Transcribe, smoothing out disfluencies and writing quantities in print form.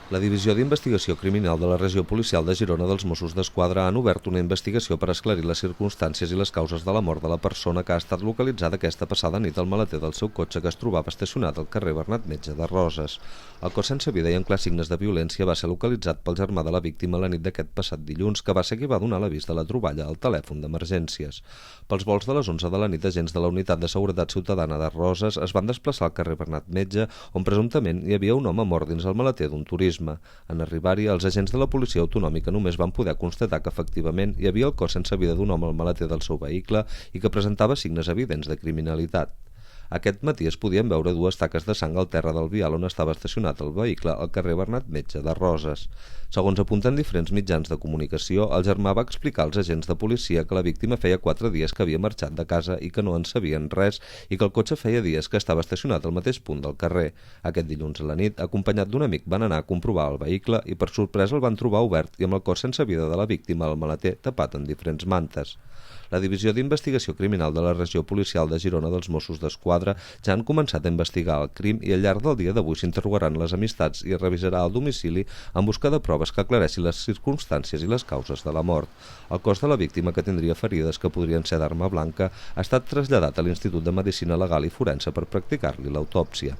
La Divisió d'Investigació Criminal de la Regió Policial de Girona dels Mossos d'Esquadra han obert una investigació per esclarir les circumstàncies i les causes de la mort de la persona que ha estat localitzada aquesta passada nit al maleter del seu cotxe que es trobava estacionat al carrer Bernat Metge de Roses. El cos sense vida i amb clars signes de violència va ser localitzat pel germà de la víctima la nit d'aquest passat dilluns, que va ser qui va donar l'avís de la troballa al telèfon d'emergències. Pels volts de les 11 de la nit, agents de la Unitat de Seguretat Ciutadana de Roses es van desplaçar al carrer Bernat Metge, on presumptament hi havia un home mort dins el maleter d'un turisme. En arribar-hi, els agents de la policia autonòmica només van poder constatar que efectivament hi havia el cos sense vida d'un home al maleter del seu vehicle i que presentava signes evidents de criminalitat. Aquest matí es podien veure dues taques de sang al terra del vial on estava estacionat el vehicle al carrer Bernat Metge de Roses. Segons apunten diferents mitjans de comunicació, el germà va explicar als agents de policia que la víctima feia 4 dies que havia marxat de casa i que no en sabien res i que el cotxe feia dies que estava estacionat al mateix punt del carrer. Aquest dilluns a la nit, acompanyat d'un amic, van anar a comprovar el vehicle i per sorpresa el van trobar obert i amb el cos sense vida de la víctima al maleter tapat en diferents mantes. La Divisió d'Investigació Criminal de la Regió Policial de Girona dels Mossos d'Esquadra ja han començat a investigar el crim i al llarg del dia d'avui s'interrogaran les amistats i es revisarà el domicili en busca de proves que aclareixin les circumstàncies i les causes de la mort. El cos de la víctima, que tindria ferides que podrien ser d'arma blanca, ha estat traslladat a l'Institut de Medicina Legal i Forense per practicar-li l'autòpsia.